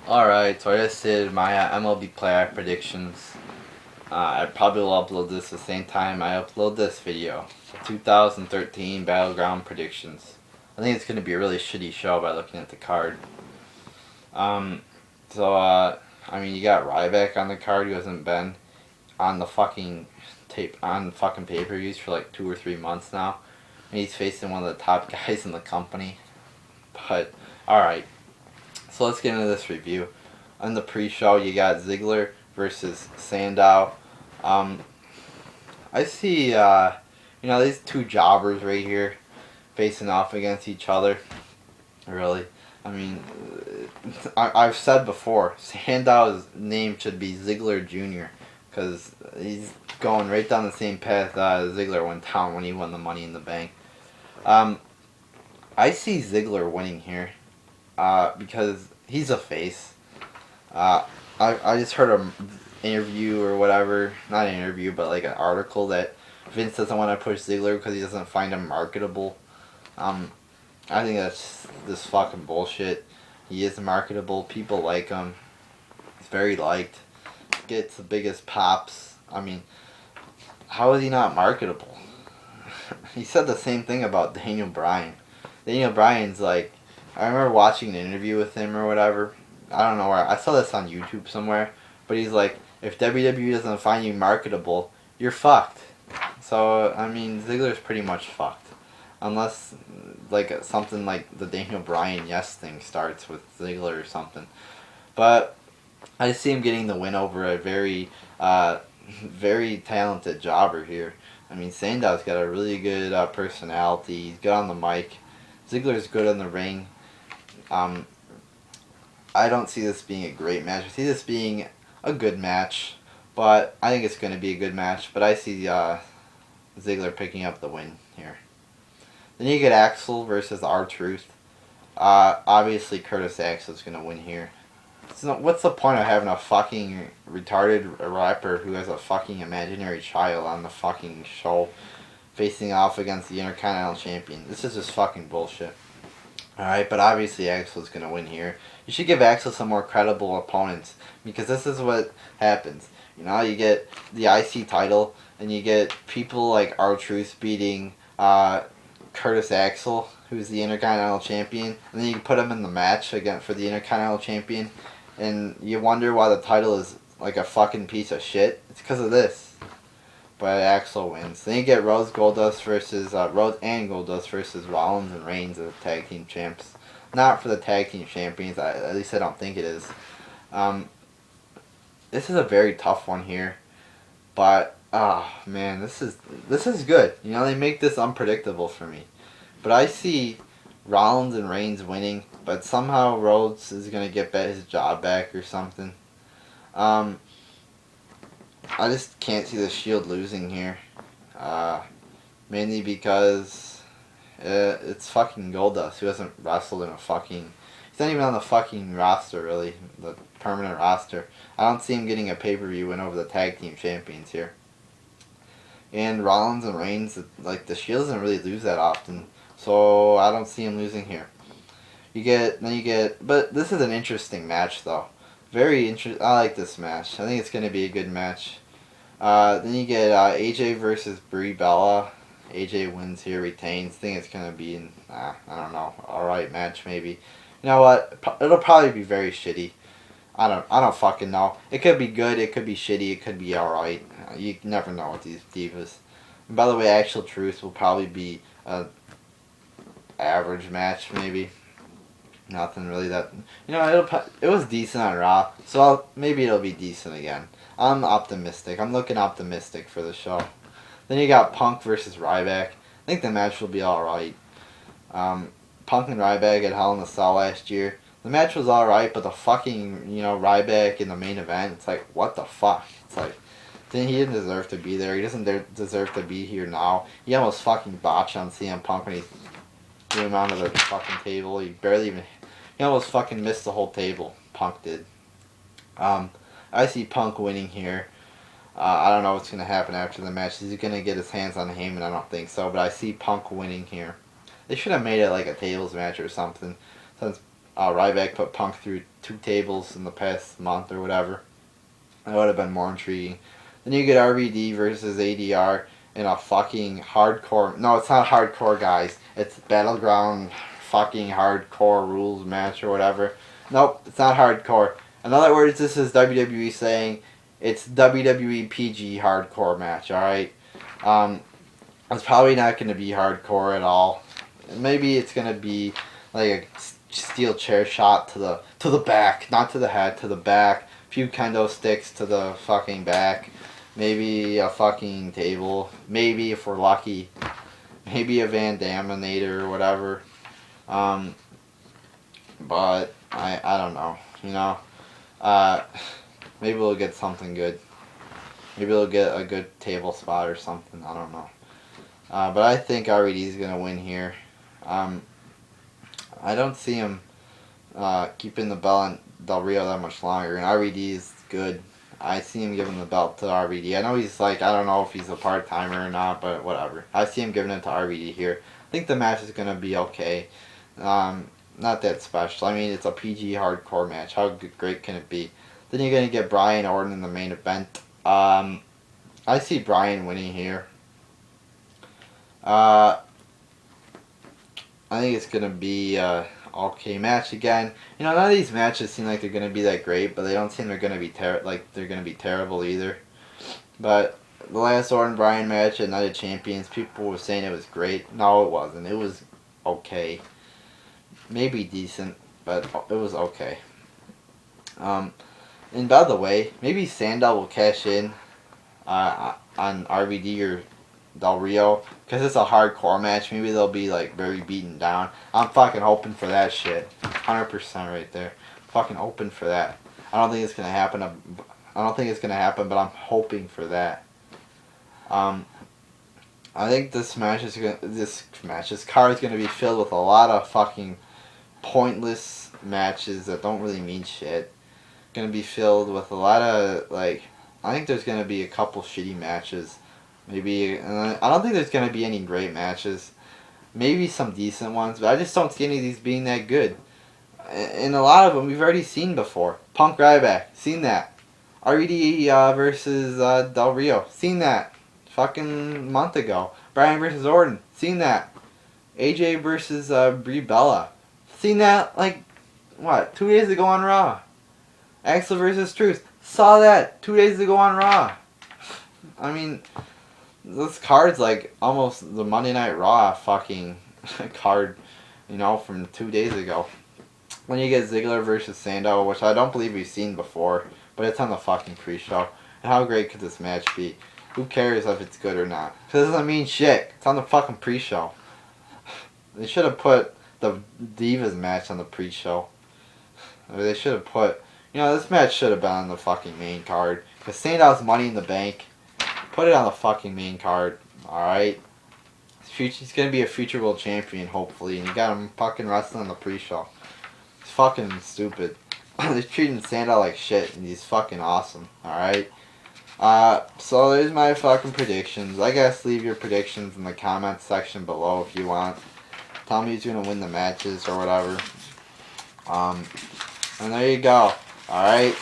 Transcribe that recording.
Alright, so I just did my MLB player predictions. I probably will upload this the same time I upload this video. 2013 Battleground Predictions. I think it's going to be a really shitty show by looking at the card. Um, I mean, you got Ryback on the card who hasn't been on the fucking fucking pay-per-views for like 2 or 3 months now. And he's facing one of the top guys in the company. But, alright. So let's get into this review. On the pre-show, you got Ziggler versus Sandow. I see, these two jobbers right here facing off against each other. Really. I mean, I've said before, Sandow's name should be Ziggler Jr. Because he's going right down the same path Ziggler went down when he won the Money in the Bank. I see Ziggler winning here because he's a face. I just heard an interview or whatever, not an interview, but like an article that Vince doesn't want to push Ziggler because he doesn't find him marketable. I think that's this fucking bullshit. He is marketable. People like him. He's very liked. Gets the biggest pops. I mean, how is he not marketable? He said the same thing about Daniel Bryan. Daniel Bryan's like, I remember watching an interview with him or whatever. I don't know where. I saw this on YouTube somewhere. But he's like, if WWE doesn't find you marketable, you're fucked. So, I mean, Ziggler's pretty much fucked. Unless, like, something like the Daniel Bryan yes thing starts with Ziggler or something. But I see him getting the win over a very, very talented jobber here. I mean, Sandow's got a really good personality. He's good on the mic. Ziggler's good in the ring. I don't see this being a great match. I see this being a good match, but I think it's going to be a good match. But I see Ziggler picking up the win here. Then you get Axel versus R-Truth. Obviously, Curtis Axel's going to win here. So what's the point of having a fucking retarded rapper who has a fucking imaginary child on the fucking show facing off against the Intercontinental Champion? This is just fucking bullshit. Alright, but obviously Axel's going to win here. You should give Axel some more credible opponents, because this is what happens. You know, you get the IC title, and you get people like R-Truth beating Curtis Axel, who's the Intercontinental Champion, and then you put him in the match again for the Intercontinental Champion, and you wonder why the title is like a fucking piece of shit. It's because of this. But Axel wins. Then you get Rose and Goldust versus Rollins and Reigns as tag team champs. Not for the tag team champions. At least I don't think it is. This is a very tough one here, but man, this is good. You know, they make this unpredictable for me. But I see Rollins and Reigns winning, but somehow Rhodes is gonna get his job back or something. I just can't see the Shield losing here. Mainly because it's fucking Goldust, who hasn't wrestled in a fucking... He's not even on the fucking roster, really. The permanent roster. I don't see him getting a pay-per-view win over the tag team champions here. And Rollins and Reigns, like, the Shield doesn't really lose that often. So I don't see him losing here. But this is an interesting match, though. Very interesting. I like this match. I think it's going to be a good match. Then you get AJ versus Brie Bella. AJ wins here, retains. I think it's going to be an, I don't know, alright match maybe. You know what? It'll probably be very shitty. I don't fucking know. It could be good, it could be shitty, it could be alright. You never know with these divas. And by the way, Actual Truth will probably be a average match maybe. Nothing really that... You know, it was decent on Raw, so maybe it'll be decent again. I'm optimistic. I'm looking optimistic for the show. Then you got Punk versus Ryback. I think the match will be alright. Punk and Ryback at Hell in a Cell last year. The match was alright, but the fucking, Ryback in the main event, it's like, what the fuck? It's like, he didn't deserve to be there. He doesn't deserve to be here now. He almost fucking botched on CM Punk when he threw him onto the fucking table. He almost fucking missed the whole table. Punk did. I see Punk winning here. I don't know what's going to happen after the match. Is he going to get his hands on Heyman? I don't think so, but I see Punk winning here. They should have made it like a tables match or something, since Ryback put Punk through 2 tables in the past month or whatever. That would have been more intriguing. Then you get RVD versus ADR in a fucking hardcore. No, it's not hardcore, guys. It's Battleground fucking hardcore rules match or whatever. Nope, it's not hardcore. In other words, this is WWE saying it's WWE PG hardcore match, alright? It's probably not going to be hardcore at all. Maybe it's going to be like a steel chair shot to the back, not to the head, to the back. A few kendo sticks to the fucking back. Maybe a fucking table. Maybe, if we're lucky, maybe a Van Daminator or whatever. But I don't know, you know. Maybe we'll get something good. Maybe we'll get a good table spot or something. I don't know. But I think RVD is gonna win here. I don't see him keeping the belt on Del Rio that much longer, and RVD is good. I see him giving the belt to RVD. I know he's like, I don't know if he's a part-timer or not, but whatever. I see him giving it to RVD here. I think the match is going to be okay. Not that special. I mean, it's a PG hardcore match. How great can it be? Then you're going to get Bryan Orton in the main event. I see Bryan winning here. I think it's going to be okay match again. You know, none of these matches seem like they're gonna be that great, but they don't seem they're gonna be terrible either. But the last Orton Bryan match at Night of Champions, people were saying it was great. No, it wasn't. It was okay, maybe decent, but it was okay. And by the way, maybe Sandow will cash in on RVD or Del Rio, because it's a hardcore match. Maybe they'll be like very beaten down. I'm fucking hoping for that shit. 100% right there. Fucking hoping for that. I don't think it's gonna happen. But I'm hoping for that. I think this card is gonna be filled with a lot of fucking pointless matches that don't really mean shit. Gonna be filled with a lot of like. I think there's gonna be a couple shitty matches. Maybe, I don't think there's going to be any great matches. Maybe some decent ones, but I just don't see any of these being that good. And a lot of them we've already seen before. Punk Ryback, seen that. RVD versus Del Rio, seen that. Fucking month ago. Bryan versus Orton, seen that. AJ versus Brie Bella, seen that like, what, 2 days ago on Raw. Axel versus Truth, saw that 2 days ago on Raw. I mean, this card's like almost the Monday Night Raw fucking card, you know, from 2 days ago. When you get Ziggler versus Sandow, which I don't believe we've seen before, but it's on the fucking pre-show. And how great could this match be? Who cares if it's good or not? Because it doesn't mean shit. It's on the fucking pre-show. They should have put the Divas match on the pre-show. Or they should have put, you know, this match should have been on the fucking main card. Because Sandow's Money in the Bank. Put it on the fucking main card, alright? He's gonna be a future world champion, hopefully, and you got him fucking wrestling on the pre-show. It's fucking stupid. They're treating Sandow like shit, and he's fucking awesome, alright? So there's my fucking predictions. I guess leave your predictions in the comments section below if you want. Tell me who's gonna win the matches or whatever. And there you go, alright?